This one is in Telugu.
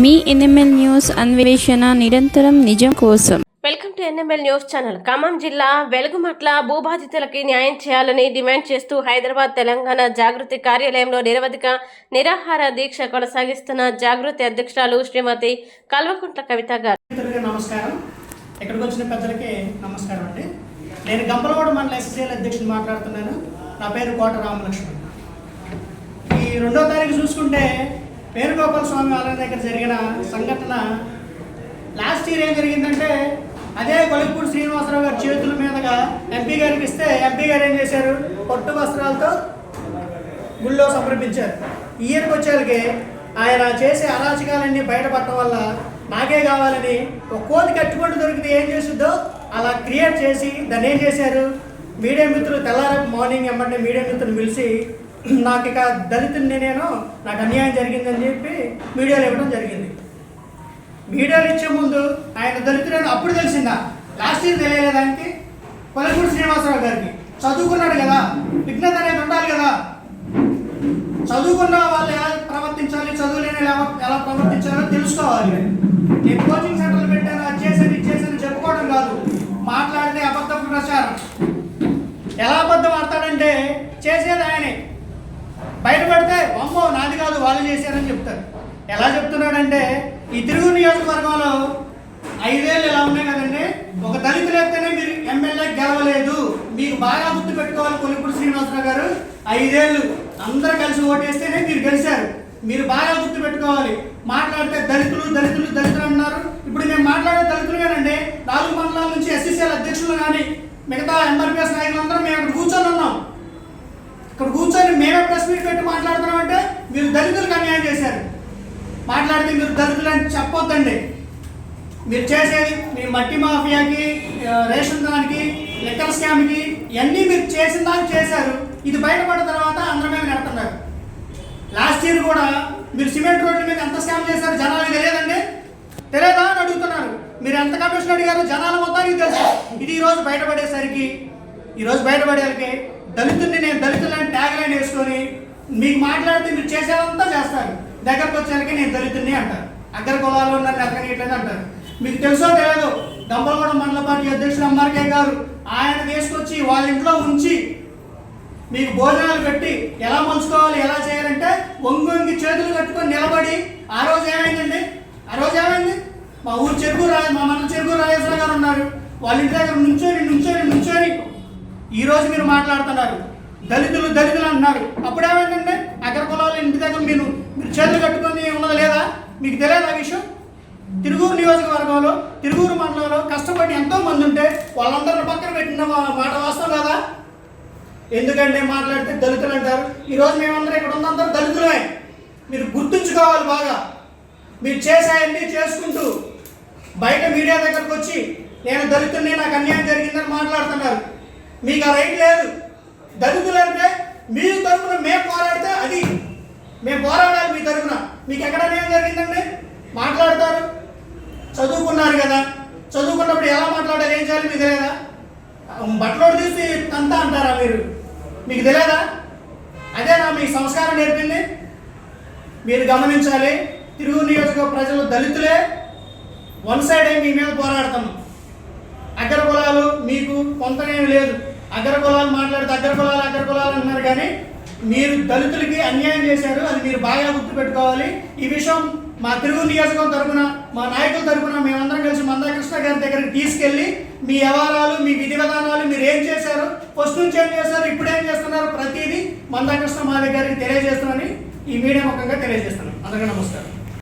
మీ ఎన్ఎంఎల్ న్యూస్ అన్వేషణ నిరంతరం నిజం కోసం. Welcome to NML news channel. Khammam జిల్లా వెలుగుమట్ల భూబాధితులకి న్యాయం చేయాలని డిమాండ్ చేస్తూ హైదరాబాద్ తెలంగాణ జాగృతి కార్యాలయంలో నిరవధిక నిరాహార దీక్ష కొనసాగిస్తున్న జాగృతి అధ్యక్షురాలు శ్రీమతి కల్వకుంట్ల కవిత గారు. నమస్కారం. ఇక్కడికి వచ్చిన పెద్దలకి నమస్కారం అండి. నేను గంపలవాడ మండల ఎస్ఎస్ఎల్ అధ్యక్షుడు మాట్లాడుతున్నాను. నా పేరు కోట రామలక్ష్మణ్. ఈ 2వ తారీఖు చూసుకుంటే వేణుగోపాల స్వామి ఆలయం దగ్గర జరిగిన సంఘటన లాస్ట్ ఇయర్ ఏం జరిగిందంటే, అదే కొలిపూడి శ్రీనివాసరావు గారి చేతుల మీదుగా ఎంపీ గారికి ఇస్తే ఎంపీ గారు ఏం చేశారు, పట్టు వస్త్రాలతో గుళ్ళో సమర్పించారు. ఈ ఇయర్కి వచ్చేళ్ళకి ఆయన చేసే అరాచకాలన్నీ బయటపడటం వల్ల నాకే కావాలని ఒక కోతి కట్టుబడి దొరికితే ఏం చేస్తుందో అలా క్రియేట్ చేసి దాన్ని ఏం చేశారు, మీడియా మిత్రులు తెల్లారపు మార్నింగ్ ఎమ్మంటే మీడియా మిత్రులు పిలిచి నాకు ఇక దళితుడిని నాకు అన్యాయం జరిగిందని చెప్పి వీడియోలు ఇవ్వడం జరిగింది. వీడియోలు ఇచ్చే ముందు ఆయన దళితుడని అప్పుడు తెలిసిందా, లాస్ట్ ఇయర్ తెలియలేదానికి కొలపూడి శ్రీనివాసరావు గారికి. చదువుకున్నాడు కదా, విజ్ఞత అనేది ఉండాలి కదా. చదువుకున్న వాళ్ళు ఎలా ప్రవర్తించాలి, చదువులేని ఎలా ప్రవర్తించాలో తెలుసుకోవాలి. నేను కోచింగ్ సెంటర్లు పెట్టాను, అది చేశాను ఇది చేశాను చెప్పుకోవడం కాదు, మాట్లాడితే అబద్ధం ప్రచారం. ఎలా అబద్ధం ఆడతాడంటే చేసేది ఆయనే, బయటపడితే అమ్మో నాది కాదు వాళ్ళు చేశారని చెప్తారు. ఎలా చెప్తున్నాడంటే, ఈ తిరుగు నియోజకవర్గంలో 5 ఏళ్ళు ఎలా ఉన్నాయి కదండి, ఒక దళితులు ఎత్తేనే మీరు ఎమ్మెల్యే గెలవలేదు. మీకు బాగా గుర్తు పెట్టుకోవాలి, కొలిపూడి శ్రీనివాసరావు గారు 5 ఏళ్ళు అందరూ కలిసి ఓటేస్తేనే మీరు గెలిచారు. మీరు బాగా గుర్తు పెట్టుకోవాలి. మాట్లాడితే దళితులు దళితులు దళితులు అన్నారు. ఇప్పుడు మేము మాట్లాడే దళితులు కానండి, 4 మండలాల నుంచి ఎస్సీసీఎల్ అధ్యక్షులు కానీ మిగతా ఎంఆర్పీఎస్ నాయకులందరూ మేము అక్కడ కూర్చొని ఉన్నాం. ఇక్కడ కూర్చొని మేమే ప్రెస్ మీట్ పెట్టి మాట్లాడుతున్నామంటే మీరు దళితులకు అన్యాయం చేశారు. మాట్లాడితే మీరు దళితులు అని చెప్పొద్దండి. మీరు చేసేది మీ మట్టి మాఫియాకి, రేషన్ దానికి, లిక్కర్ స్కామ్కి ఇవన్నీ మీరు చేసిన దానికి చేశారు. ఇది బయటపడిన తర్వాత అందరి మీద నెడుతున్నారు. లాస్ట్ ఇయర్ కూడా మీరు సిమెంట్ రోడ్ల మీద ఎంత స్కామ్ చేశారు జనాలకు తెలియదండి, తెలియదా అని అడుగుతున్నారు. మీరు ఎంత కమిషన్ అడిగారు జనాల మొత్తానికి తెలుసు. ఇది ఈరోజు బయటపడేసరికి, ఈరోజు బయటపడేసరికి దళితుడిని నేను దళితులని ట్యాగ్ లైన్ వేసుకొని మీకు మాట్లాడితే మీరు చేసేదంతా చేస్తారు. దగ్గరకు వచ్చేసరికి నేను దళితుడిని అంటారు. అగ్ర కులాలు ఉన్నారు ఎక్కడిట్లని అంటారు. మీకు తెలుసో తెలియదు, గంపలగూడ మండల పార్టీ అధ్యక్షుడు ఎంఆర్కే గారు ఆయన తీసుకొచ్చి వాళ్ళ ఇంట్లో ఉంచి మీకు భోజనాలు పెట్టి ఎలా మలుచుకోవాలి ఎలా చేయాలంటే వంగి చేతులు కట్టుకొని నిలబడి ఆ రోజు ఏమైందండి, ఆ రోజు ఏమైంది, మా ఊరు మా మండల చెరుకు రాజేశ్వర గారు ఉన్నారు, వాళ్ళ ఇంటి దగ్గర నుంచొని ఈ రోజు మీరు మాట్లాడుతున్నారు దళితులు దళితులు అంటున్నారు. అప్పుడేమైందంటే అగ్ర కులాల ఇంటి దగ్గర మీరు చేతులు కట్టుకొని ఉన్నది లేదా, మీకు తెలియదు ఆ విషయం. తిరుగూరు నియోజకవర్గంలో తిరుగూరు మండలంలో కష్టపడి ఎంతో మంది ఉంటే వాళ్ళందరిని పక్కన పెట్టిన మాట వాస్తవం కదా. ఎందుకంటే మాట్లాడితే దళితులు అంటారు. ఈరోజు మేమందరం ఇక్కడ ఉన్నందరూ దళితులే, మీరు గుర్తుంచుకోవాలి బాగా. మీరు చేసాయన్నీ చేసుకుంటూ బయట మీడియా దగ్గరకు వచ్చి నేను దళితుడిని నాకు అన్యాయం జరిగిందని మాట్లాడుతున్నారు. మీకు ఆ రైట్ లేదు. దళితులు అంటే మీ తరఫున మేము పోరాడితే అది మేము పోరాడాలి మీ తరఫున. మీకు ఎక్కడ అన్యాయం జరిగిందండి మాట్లాడతారు. చదువుకున్నారు కదా, చదువుకున్నప్పుడు ఎలా మాట్లాడాలి ఏం చేయాలి మీకు తెలియదా, బట్టలోడు తీసి అంతా అంటారా మీరు, మీకు తెలియదా? అదేనా మీ సంస్కారం నేర్పింది? మీరు గమనించాలి. తిరుగు నియోజకవర్గ ప్రజలు దళితులే వన్ సైడ్ మీ మీద పోరాడుతున్నాం. అగ్ర కులాలు మీకు కొంతనేమి లేదు. అగ్ర కులాలు మాట్లాడితే అగ్ర కులాలు అన్నారు, కానీ మీరు దళితులకి అన్యాయం చేశారు. అది మీరు బాగా గుర్తుపెట్టుకోవాలి. ఈ విషయం మా తిరుగు నియోజకవర్గం తరఫున మా నాయకుల తరఫున మేమందరం కలిసి మందాకృష్ణ గారి దగ్గరికి తీసుకెళ్ళి మీ వ్యవహారాలు మీ విధి విధానాలు మీరు ఏం చేశారు, ఫస్ట్ నుంచి ఏం చేశారు, ఇప్పుడు ఏం చేస్తున్నారు, ప్రతిదీ మందాకృష్ణ మా దగ్గరికి తెలియజేస్తామని ఈ మీడియా ముఖంగా తెలియజేస్తున్నాం. అందరికీ నమస్కారం.